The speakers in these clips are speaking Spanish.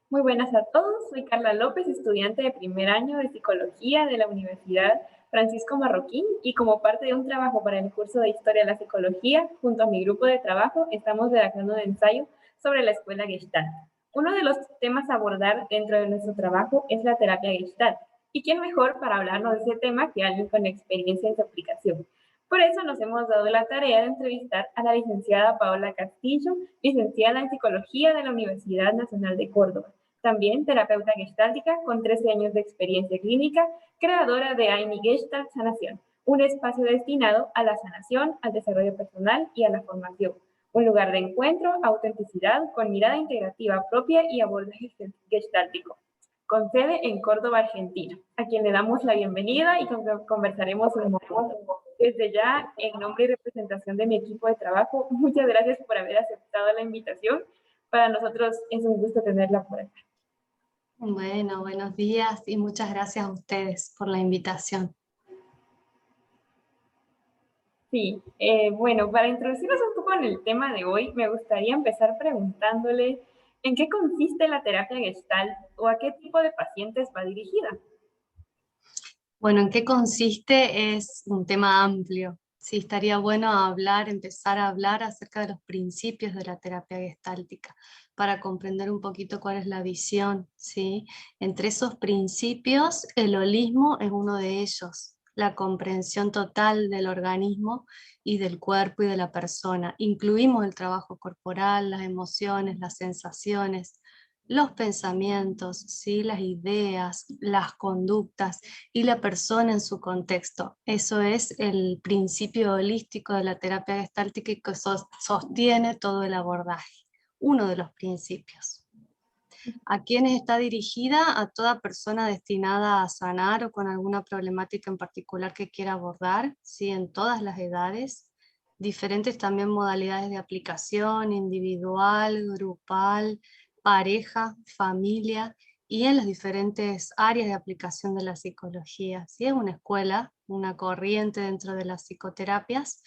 Muy buenas a todos, soy Carla López, estudiante de primer año de Psicología de la Universidad Francisco Marroquín y como parte de un trabajo para el curso de Historia de la Psicología, junto a mi grupo de trabajo, estamos redactando un ensayo sobre la escuela Gestalt. Uno de los temas a abordar dentro de nuestro trabajo es la terapia Gestalt. ¿Y quién mejor para hablarnos de ese tema que alguien con experiencia en su aplicación? Por eso nos hemos dado la tarea de entrevistar a la licenciada Paola Castillo, licenciada en Psicología de la Universidad Nacional de Córdoba, también terapeuta gestáltica con 13 años de experiencia clínica, creadora de AIMI Gestalt Sanación, un espacio destinado a la sanación, al desarrollo personal y a la formación. Un lugar de encuentro, autenticidad, con mirada integrativa propia y abordaje gestáltico, con sede en Córdoba, Argentina, a quien le damos la bienvenida y conversaremos un momento. Desde ya, en nombre y representación de mi equipo de trabajo, muchas gracias por haber aceptado la invitación. Para nosotros es un gusto tenerla por acá. Bueno, buenos días y muchas gracias a ustedes por la invitación. Sí, bueno, para introducirnos un poco en el tema de hoy, me gustaría empezar preguntándole en qué consiste la terapia Gestalt o a qué tipo de pacientes va dirigida. Bueno, ¿en qué consiste? Es un tema amplio. Sí, estaría bueno empezar a hablar acerca de los principios de la terapia gestáltica para comprender un poquito cuál es la visión, ¿sí? Entre esos principios, el holismo es uno de ellos, la comprensión total del organismo y del cuerpo y de la persona. Incluimos el trabajo corporal, las emociones, las sensaciones, los pensamientos, ¿sí? Las ideas, las conductas y la persona en su contexto. Eso es el principio holístico de la terapia gestáltica y que sostiene todo el abordaje, uno de los principios. ¿A quiénes está dirigida? A toda persona destinada a sanar o con alguna problemática en particular que quiera abordar, ¿sí? En todas las edades, diferentes también modalidades de aplicación, individual, grupal, pareja, familia, y en las diferentes áreas de aplicación de la psicología. Si es una escuela, una corriente dentro de las psicoterapias,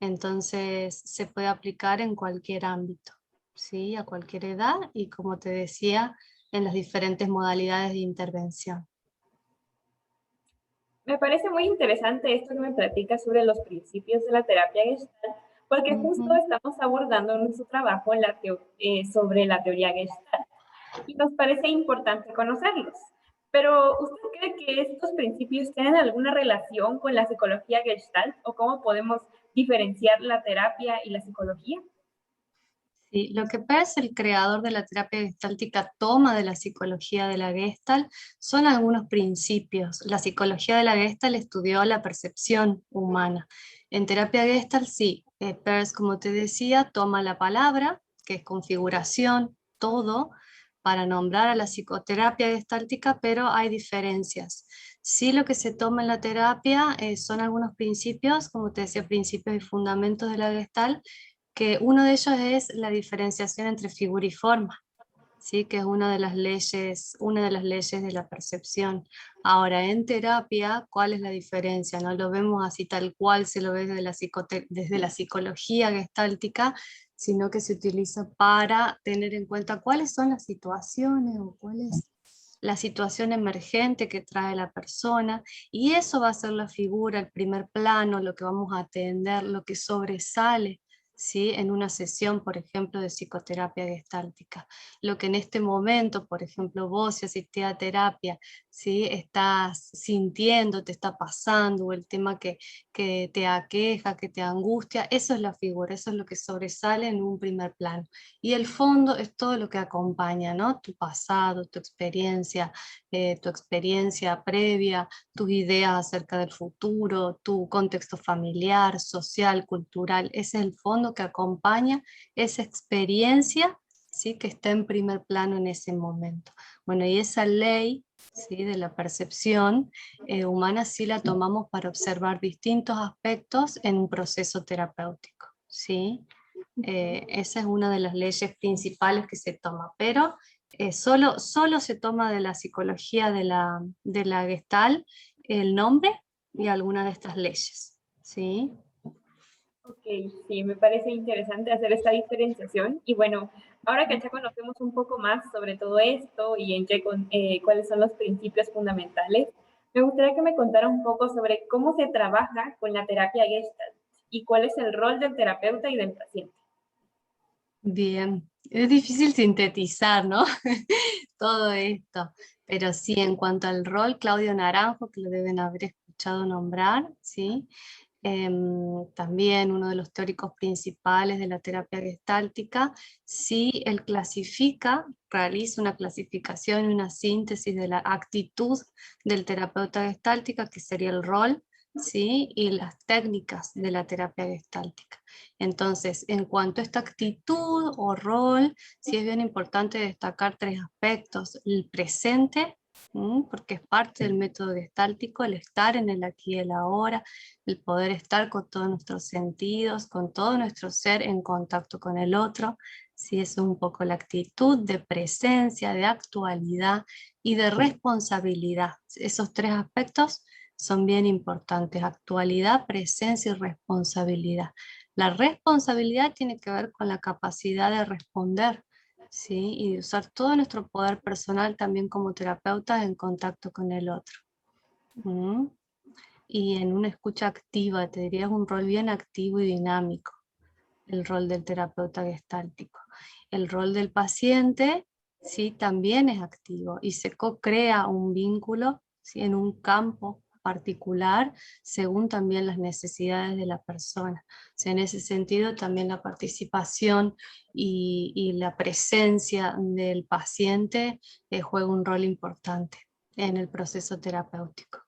entonces se puede aplicar en cualquier ámbito, ¿sí? A cualquier edad y, como te decía, en las diferentes modalidades de intervención. Me parece muy interesante esto que me platica sobre los principios de la terapia Gestalt, porque justo Ujú. estamos abordando en nuestro trabajo sobre la teoría Gestalt y nos parece importante conocerlos. Pero, ¿usted cree que estos principios tienen alguna relación con la psicología Gestalt o cómo podemos diferenciar la terapia y la psicología? Sí, lo que Peirce, el creador de la terapia gestáltica, toma de la psicología de la Gestalt son algunos principios. La psicología de la Gestalt estudió la percepción humana. En terapia Gestalt, sí, Peirce, como te decía, toma la palabra, que es configuración, todo, para nombrar a la psicoterapia gestáltica, pero hay diferencias. Sí, lo que se toma en la terapia son algunos principios, como te decía, principios y fundamentos de la Gestalt, que uno de ellos es la diferenciación entre figura y forma, ¿sí? Que es una de las leyes de la percepción. Ahora, en terapia, ¿cuál es la diferencia? No lo vemos así tal cual se lo ve desde la psicología gestáltica, sino que se utiliza para tener en cuenta cuáles son las situaciones o cuál es la situación emergente que trae la persona, y eso va a ser la figura, el primer plano, lo que vamos a atender, lo que sobresale, ¿sí? En una sesión, por ejemplo, de psicoterapia gestáltica. Lo que en este momento, por ejemplo, vos si asistís a terapia, ¿sí? Estás sintiendo, te está pasando, o el tema que te aqueja, que te angustia, eso es la figura, eso es lo que sobresale en un primer plano. Y el fondo es todo lo que acompaña, ¿no? Tu pasado, tu experiencia previa, tus ideas acerca del futuro, tu contexto familiar, social, cultural. Ese es el fondo que acompaña esa experiencia, ¿sí? Que está en primer plano en ese momento. Bueno, y esa ley, ¿sí? De la percepción humana sí la tomamos para observar distintos aspectos en un proceso terapéutico, ¿sí? Esa es una de las leyes principales que se toma, pero solo se toma de la psicología de la Gestalt el nombre y alguna de estas leyes, ¿sí? Ok, sí, me parece interesante hacer esta diferenciación. Y bueno, ahora que ya conocemos un poco más sobre todo esto y cuáles son los principios fundamentales, me gustaría que me contara un poco sobre cómo se trabaja con la terapia Gestalt y cuál es el rol del terapeuta y del paciente. Bien, es difícil sintetizar, ¿no? Todo esto, pero sí, en cuanto al rol, Claudio Naranjo, que lo deben haber escuchado nombrar, ¿sí? También uno de los teóricos principales de la terapia gestáltica, sí, él clasifica, realiza una clasificación y una síntesis de la actitud del terapeuta gestáltica, que sería el rol, ¿sí? Y las técnicas de la terapia gestáltica. Entonces, en cuanto a esta actitud o rol, sí es bien importante destacar tres aspectos: el presente, porque es parte del método gestáltico, el estar en el aquí y el ahora, el poder estar con todos nuestros sentidos, con todo nuestro ser en contacto con el otro. Sí, eso es un poco la actitud de presencia, de actualidad y de responsabilidad. Esos tres aspectos son bien importantes: actualidad, presencia y responsabilidad. La responsabilidad tiene que ver con la capacidad de responder, ¿sí? Y de usar todo nuestro poder personal también como terapeutas en contacto con el otro. ¿Mm? Y en una escucha activa, te diría, es un rol bien activo y dinámico, el rol del terapeuta gestáltico. El rol del paciente, sí, también es activo y se co-crea un vínculo, ¿sí? En un campo particular según también las necesidades de la persona. O sea, en ese sentido también la participación y la presencia del paciente juega un rol importante en el proceso terapéutico.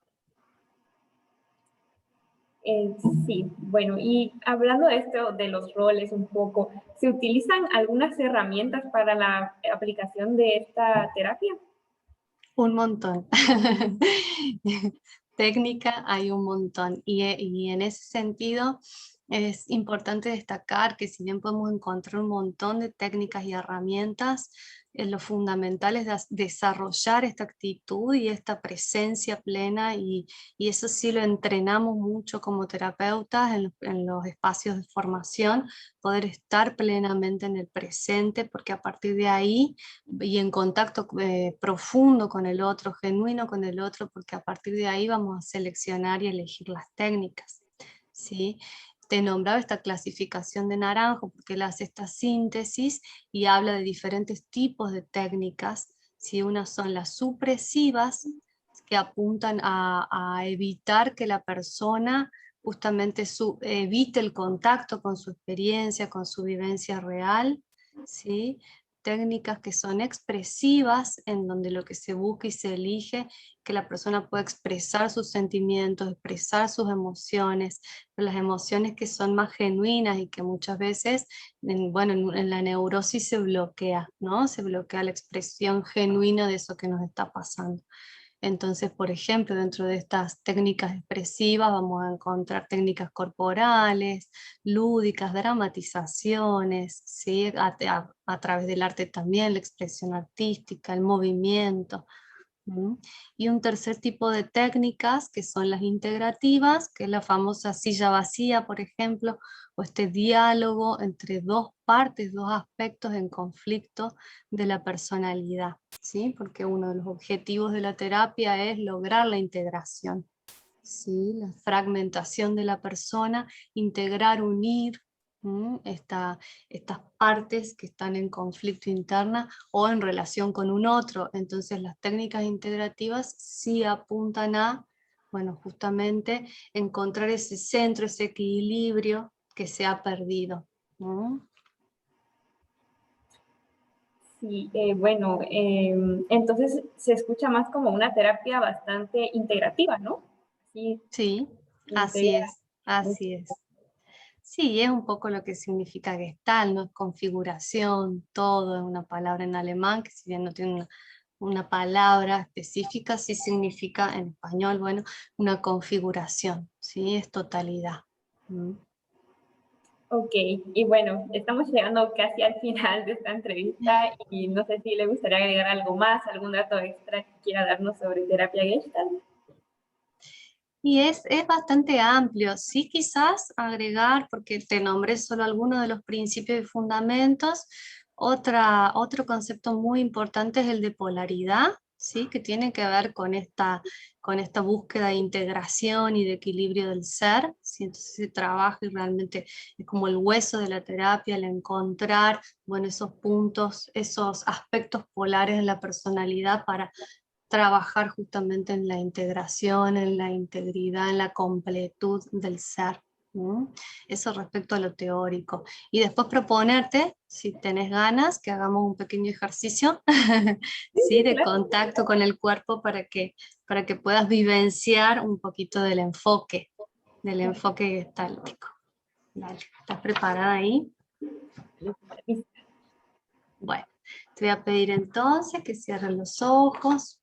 Sí, bueno, y hablando de esto, de los roles un poco, ¿se utilizan algunas herramientas para la aplicación de esta terapia? Un montón. Técnica hay un montón. Y en ese sentido es importante destacar que si bien podemos encontrar un montón de técnicas y herramientas, lo fundamental es desarrollar esta actitud y esta presencia plena, y eso sí lo entrenamos mucho como terapeutas en los espacios de formación, poder estar plenamente en el presente, porque a partir de ahí y en contacto profundo con el otro, genuino con el otro, porque a partir de ahí vamos a seleccionar y elegir las técnicas, ¿sí? Te nombraba esta clasificación de Naranjo porque él hace esta síntesis y habla de diferentes tipos de técnicas, ¿sí? Unas son las supresivas, que apuntan a evitar que la persona justamente evite el contacto con su experiencia, con su vivencia real, ¿sí? Técnicas que son expresivas, en donde lo que se busca y se elige, que la persona pueda expresar sus sentimientos, expresar sus emociones, las emociones que son más genuinas y que muchas veces, bueno, en la neurosis se bloquea, ¿no? Se bloquea la expresión genuina de eso que nos está pasando. Entonces, por ejemplo, dentro de estas técnicas expresivas vamos a encontrar técnicas corporales, lúdicas, dramatizaciones, ¿sí? A través del arte también, la expresión artística, el movimiento. ¿Mm? Y un tercer tipo de técnicas que son las integrativas, que es la famosa silla vacía, por ejemplo, o este diálogo entre dos partes, dos aspectos en conflicto de la personalidad, ¿sí? Porque uno de los objetivos de la terapia es lograr la integración, ¿sí? La fragmentación de la persona, integrar, unir estas partes que están en conflicto interna o en relación con un otro. Entonces las técnicas integrativas sí apuntan a, bueno, justamente encontrar ese centro, ese equilibrio que se ha perdido, ¿no? Sí, bueno, entonces se escucha más como una terapia bastante integrativa, ¿no? Sí, Sí, así integra es, mucho. así es. Sí, es un poco lo que significa Gestalt, ¿no? Configuración, todo es una palabra en alemán que, si bien no tiene una palabra específica, sí significa en español, bueno, una configuración, ¿sí? Es totalidad. ¿Mm? Ok, y bueno, estamos llegando casi al final de esta entrevista y no sé si le gustaría agregar algo más, algún dato extra que quiera darnos sobre terapia Gestalt. Y es bastante amplio, sí, quizás agregar, porque te nombré solo algunos de los principios y fundamentos, otro concepto muy importante es el de polaridad, ¿sí? Que tiene que ver con esta búsqueda de integración y de equilibrio del ser, ¿sí? Entonces se trabaja y realmente es como el hueso de la terapia, el encontrar, bueno, esos puntos, esos aspectos polares de la personalidad para trabajar justamente en la integración, en la integridad, en la completud del ser. ¿No? Eso respecto a lo teórico. Y después proponerte, si tenés ganas, que hagamos un pequeño ejercicio Sí, ¿sí? sí, De claro. contacto con el cuerpo para que puedas vivenciar un poquito del enfoque gestáltico. Dale, ¿estás preparada ahí? Listo. Bueno, te voy a pedir entonces que cierres los ojos.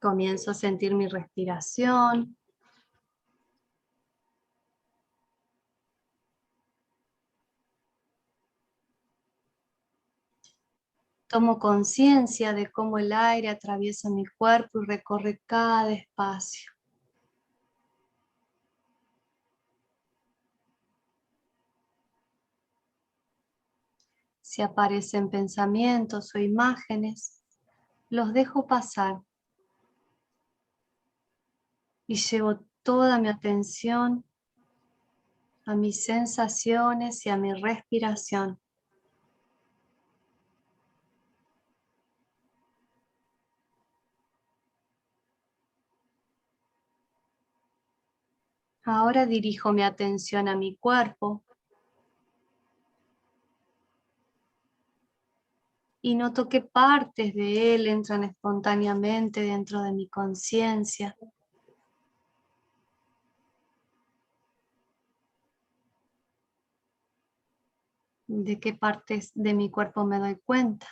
Comienzo a sentir mi respiración. Tomo conciencia de cómo el aire atraviesa mi cuerpo y recorre cada espacio. Si aparecen pensamientos o imágenes, los dejo pasar y llevo toda mi atención a mis sensaciones y a mi respiración. Ahora dirijo mi atención a mi cuerpo y noto qué partes de él entran espontáneamente dentro de mi conciencia. De qué partes de mi cuerpo me doy cuenta.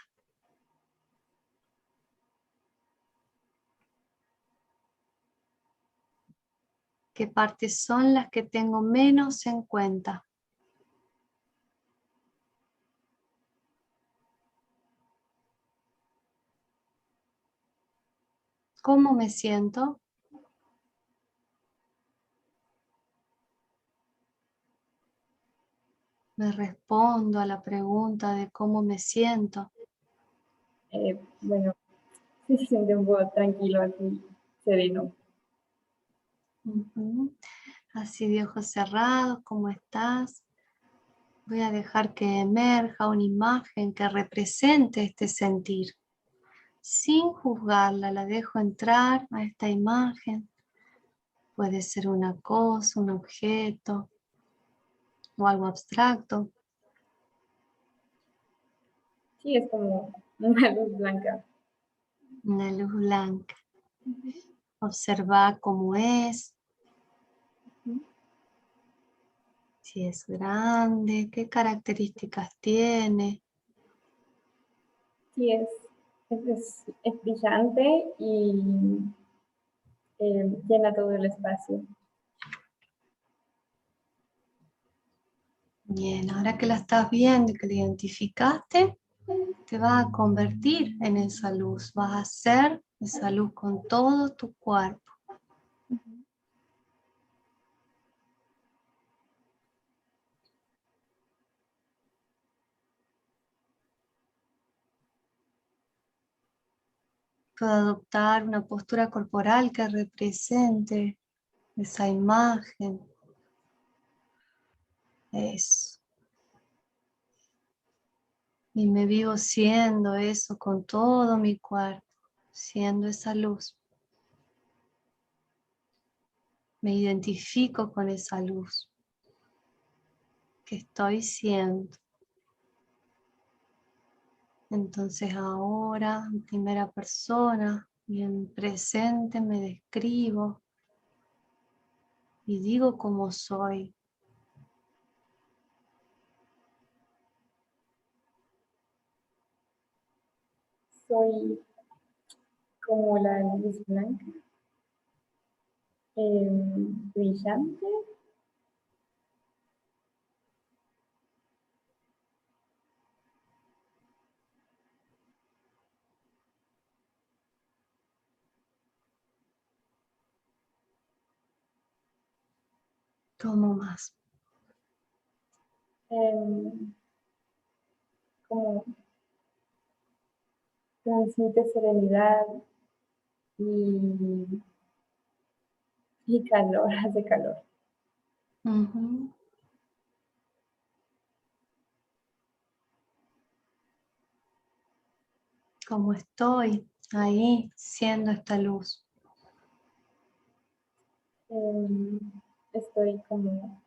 Qué partes son las que tengo menos en cuenta. ¿Cómo me siento? Me respondo a la pregunta de cómo me siento. Bueno, sí se siente un poco tranquilo aquí, sereno. Ujú. Así de ojos cerrados, ¿cómo estás? Voy a dejar que emerja una imagen que represente este sentir. Sin juzgarla, la dejo entrar a esta imagen. Puede ser una cosa, un objeto o algo abstracto. Sí, es como una luz blanca. Una luz blanca. Observa cómo es, si es grande, qué características tiene. Sí, es brillante y llena todo el espacio. Bien, ahora que la estás viendo y que la identificaste, te vas a convertir en esa luz. Vas a ser esa luz con todo tu cuerpo. Puedo adoptar una postura corporal que represente esa imagen. Eso. Y me vivo siendo eso con todo mi cuerpo, siendo esa luz. Me identifico con esa luz que estoy siendo. Entonces ahora, en primera persona y en presente me describo y digo cómo soy. Soy como la luz blanca, brillante, Tomo más. Como transmite serenidad y, y calor, hace calor. Ujú. Como estoy ahí, siendo esta luz. Estoy como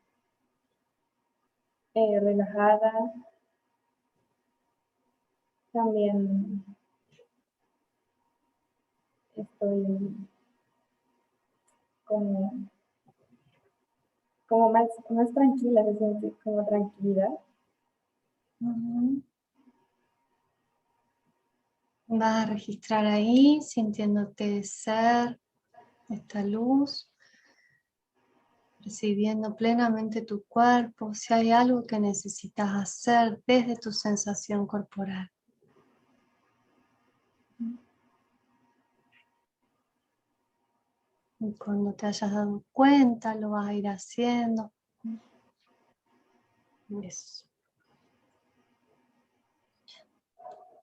relajada. También estoy como, como más tranquila, se siente como tranquilidad. Ujú. Vas a registrar ahí, sintiéndote ser esta luz, percibiendo plenamente tu cuerpo, si hay algo que necesitas hacer desde tu sensación corporal. Y cuando te hayas dado cuenta, lo vas a ir haciendo. Eso.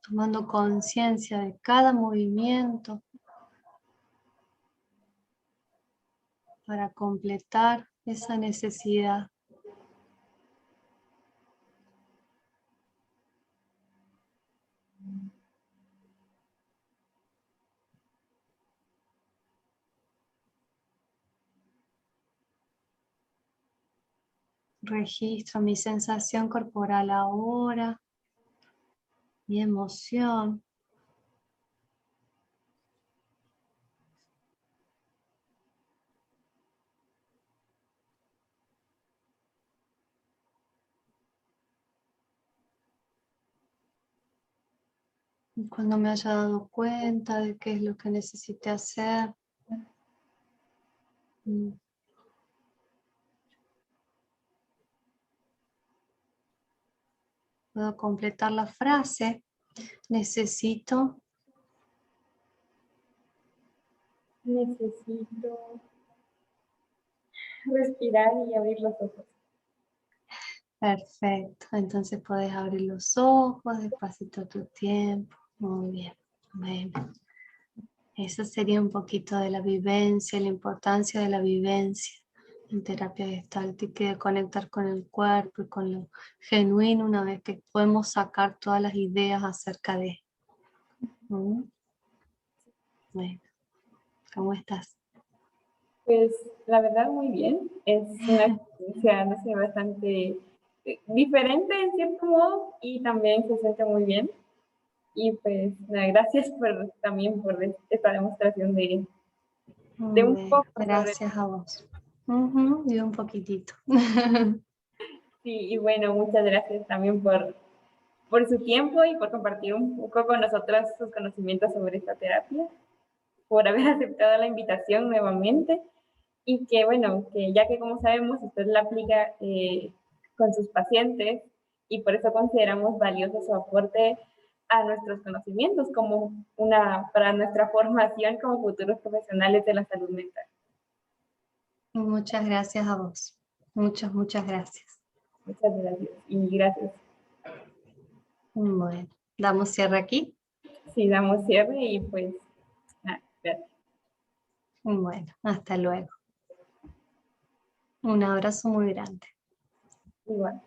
Tomando conciencia de cada movimiento para completar esa necesidad. Registro mi sensación corporal ahora, mi emoción. Y cuando me haya dado cuenta de qué es lo que necesité hacer, puedo completar la frase. Necesito Respirar y abrir los ojos. Perfecto, entonces puedes abrir los ojos, despacito a tu tiempo. Muy bien, bueno. Eso sería un poquito de la vivencia, la importancia de la vivencia en terapia gestáltica y de conectar con el cuerpo y con lo genuino una vez que podemos sacar todas las ideas acerca de. ¿Mm? Bueno, ¿cómo estás? Pues la verdad muy bien. Es una experiencia, no sé, bastante diferente en cierto modo y también se siente muy bien. Y pues nada, gracias también por esta demostración de un Bueno, poco sobre gracias a vos. Ujú, y un poquitito. sí, y bueno, muchas gracias también por su tiempo y por compartir un poco con nosotros sus conocimientos sobre esta terapia, por haber aceptado la invitación nuevamente y que bueno, que ya que como sabemos usted la aplica con sus pacientes y por eso consideramos valioso su aporte a nuestros conocimientos como para nuestra formación como futuros profesionales de la salud mental. Muchas gracias a vos. Muchas gracias. Muchas gracias y gracias. Bueno, damos cierre aquí. Sí, damos cierre y pues gracias. Bueno, hasta luego. Un abrazo muy grande. Igual.